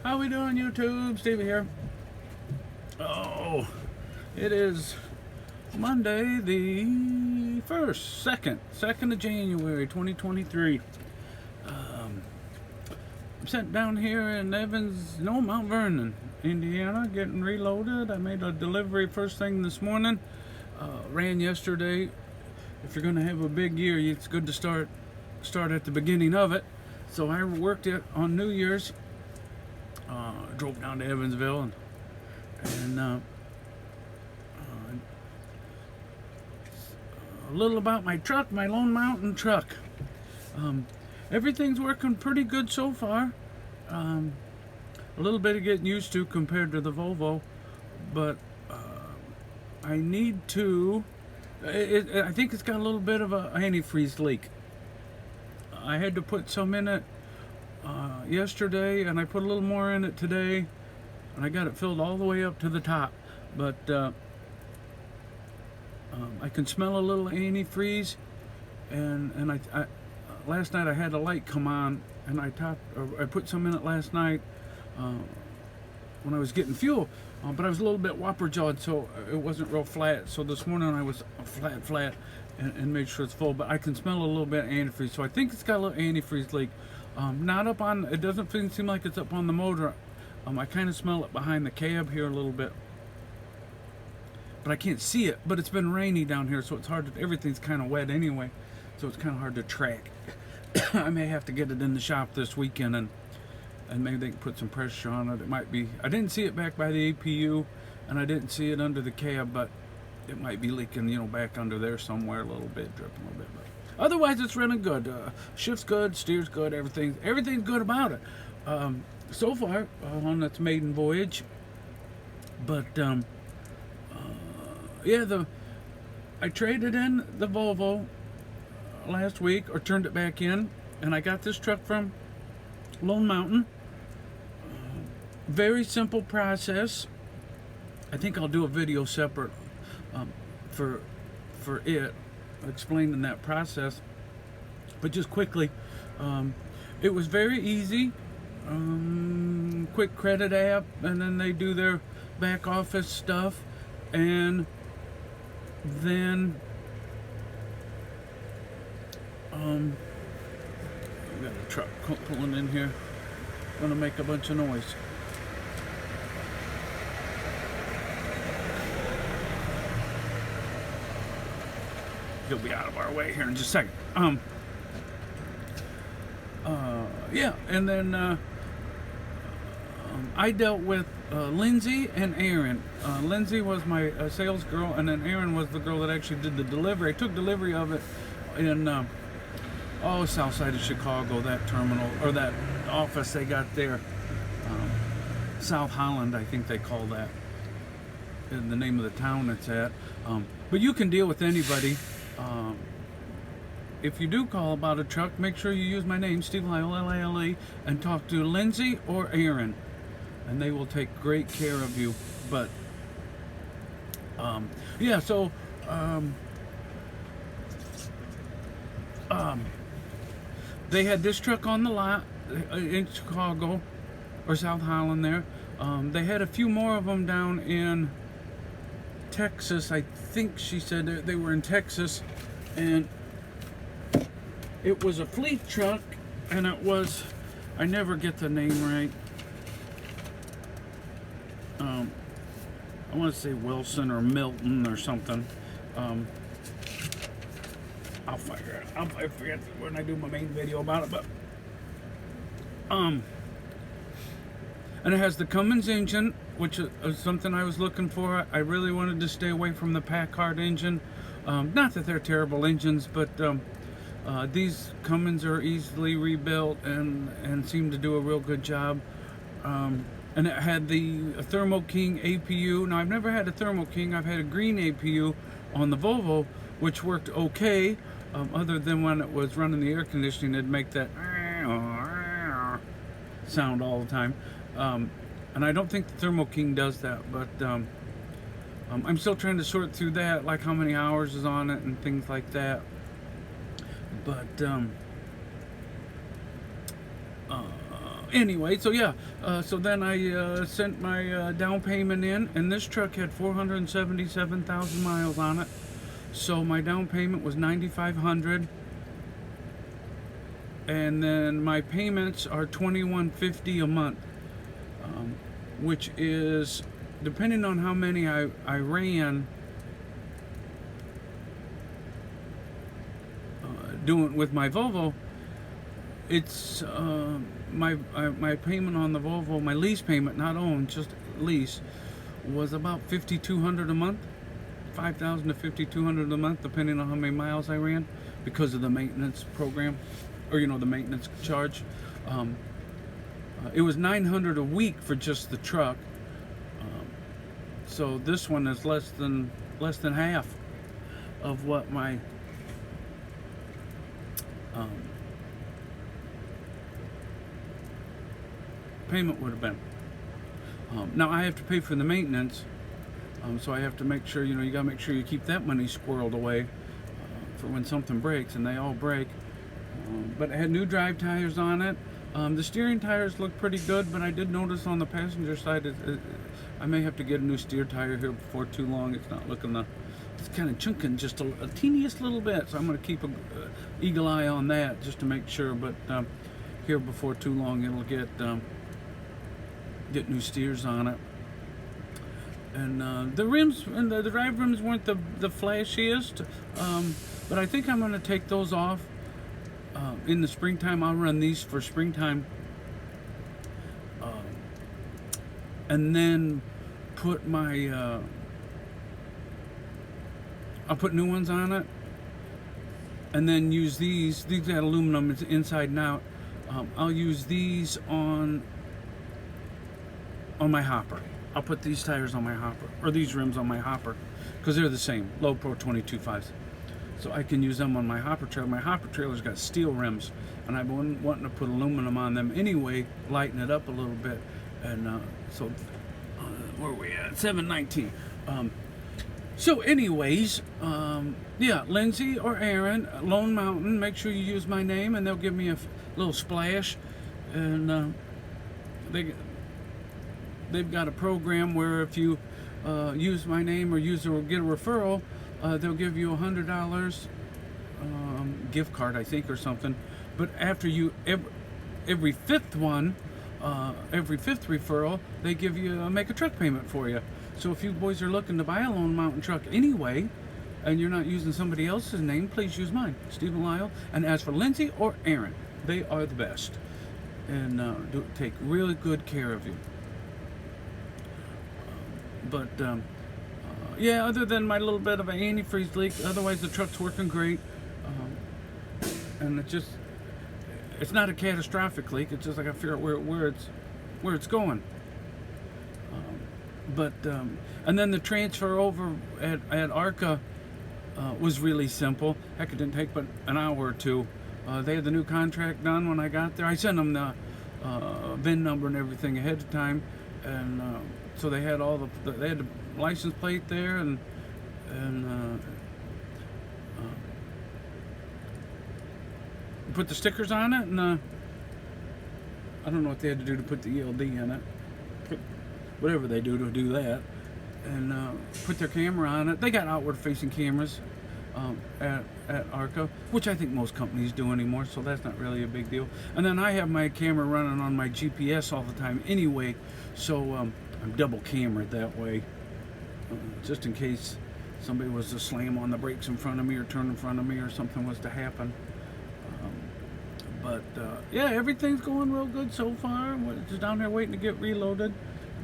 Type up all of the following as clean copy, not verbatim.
How we doing, YouTube? Stevie here. Oh, it is Monday the 2nd of January 2023. I'm sitting down here in Mount Vernon, Indiana, getting reloaded. I made a delivery first thing this morning. Ran yesterday. If you're going to have a big year, it's good to start at the beginning of it. So I worked it on New Year's. Drove down to Evansville and a little about my truck, my Loan Mountain truck. Everything's working pretty good so far. A little bit of getting used to compared to the Volvo, but I need to. I think it's got a little bit of a antifreeze leak. I had to put some in it yesterday, and I put a little more in it today, and I got it filled all the way up to the top. But I can smell a little antifreeze, and I last night I had a light come on, and I put some in it last night when I was getting fuel, but I was a little bit whopper jawed, so it wasn't real flat. So this morning I was flat and made sure it's full, but I can smell a little bit of antifreeze, so I think it's got a little antifreeze leak. Not up on, it doesn't seem like it's up on the motor. I kind of smell it behind the cab here a little bit, but I can't see it. But it's been rainy down here, so it's hard to, everything's kind of wet anyway, so it's kind of hard to track. I may have to get it in the shop this weekend, and maybe they can put some pressure on it. It might be, I didn't see it back by the APU, and I didn't see it under the cab, but it might be leaking, back under there somewhere a little bit, dripping a little bit. But otherwise, it's running good. Shift's good, steer's good, everything's good about it. So far on its maiden voyage. But yeah, I traded in the Volvo last week, or turned it back in, and I got this truck from Loan Mountain. Very simple process. I think I'll do a video separate for it, explaining that process. But just quickly, it was very easy. Quick credit app, and then they do their back office stuff, and then we got a truck pulling in here, gonna make a bunch of noise. He'll be out of our way here in just a second. Yeah, and then I dealt with Lindsay and Aaron. Lindsay was my sales girl, and then Aaron was the girl that actually did the delivery. I took delivery of it in south side of Chicago, that terminal, or that office they got there. South Holland, I think they call that, in the name of the town it's at. But you can deal with anybody. If you do call about a truck, make sure you use my name, Steve Lyle, L-I-L-E, and talk to Lindsay or Aaron, and they will take great care of you. But yeah, so they had this truck on the lot in Chicago, or South Holland there. They had a few more of them down in Texas. I think she said they were in Texas, and it was a fleet truck, and it was, I never get the name right. I want to say Wilson or Milton or something. I'll figure it out. I forget when I do my main video about it, but and it has the Cummins engine, which is something I was looking for. I really wanted to stay away from the Packard engine. Not that they're terrible engines, but these Cummins are easily rebuilt and seem to do a real good job. And it had the Thermo King APU. Now, I've never had a Thermo King. I've had a green APU on the Volvo, which worked okay, other than when it was running the air conditioning, it'd make that sound all the time. And I don't think the Thermo King does that, but I'm still trying to sort through that, like how many hours is on it and things like that. But anyway, so yeah, so then I sent my down payment in, and this truck had 477,000 miles on it. So my down payment was $9,500, and then my payments are $2,150 a month, which is, depending on how many I ran, doing with my Volvo, it's my payment on the Volvo, my lease payment, not own, just lease, was about $5,200 a month, $5,000 to $5,200 a month, depending on how many miles I ran, because of the maintenance program, or the maintenance charge. It was $900 a week for just the truck. So this one is less than half of what my payment would have been. Now I have to pay for the maintenance, so I have to make sure, you gotta make sure you keep that money squirreled away for when something breaks, and they all break. But it had new drive tires on it. The steering tires look pretty good, but I did notice on the passenger side, I may have to get a new steer tire here before too long. It's not looking it's kind of chunking just a teeniest little bit, so I'm going to keep an eagle eye on that just to make sure. But here before too long, it'll get new steers on it. And the rims and the drive rims weren't the flashiest, but I think I'm going to take those off in the springtime. I'll run these for springtime, and then put my I'll put new ones on it, and then use these got aluminum inside and out. I'll use these on my hopper. I'll put these tires on my hopper, or these rims on my hopper, because they're the same, low pro 22.5s. So I can use them on my hopper trailer. My hopper trailer's got steel rims, and I've been wanting to put aluminum on them anyway, lighten it up a little bit. And so, where are we at? 719. So anyways, yeah, Lindsay or Aaron, Loan Mountain, make sure you use my name, and they'll give me a little splash. And they've got a program where if you use my name or get a referral, they'll give you $100 gift card, I think, or something. But after you every fifth referral, they give you make a truck payment for you. So if you boys are looking to buy a Loan Mountain truck anyway, and you're not using somebody else's name, please use mine, Stephen Lyle. And as for Lindsay or Aaron, they are the best, and take really good care of you. But yeah, other than my little bit of an antifreeze leak, otherwise the truck's working great. And it's not a catastrophic leak. It's just like I figure out where it's going. And then the transfer over at Arka was really simple. Heck, it didn't take but an hour or two. They had the new contract done when I got there. I sent them the VIN number and everything ahead of time, and so they had they had the license plate there, and put the stickers on it, and I don't know what they had to do to put the ELD in it. Whatever they do to do that, and put their camera on it. They got outward-facing cameras at Arka, which I think most companies do anymore, so that's not really a big deal. And then I have my camera running on my GPS all the time anyway, so I'm double cameraed that way, just in case somebody was to slam on the brakes in front of me or turn in front of me or something was to happen. But yeah, everything's going real good so far. We're just down there waiting to get reloaded.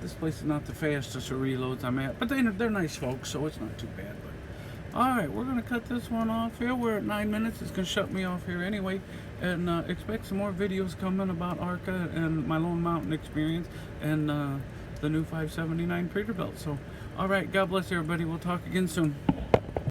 This place is not the fastest of reloads I'm at, but they're nice folks, so it's not too bad. But all right, we're gonna cut this one off here. We're at 9 minutes. It's gonna shut me off here anyway, and expect some more videos coming about Arka and my Loan Mountain experience and the new 579 Peterbilt. So, all right, God bless everybody. We'll talk again soon.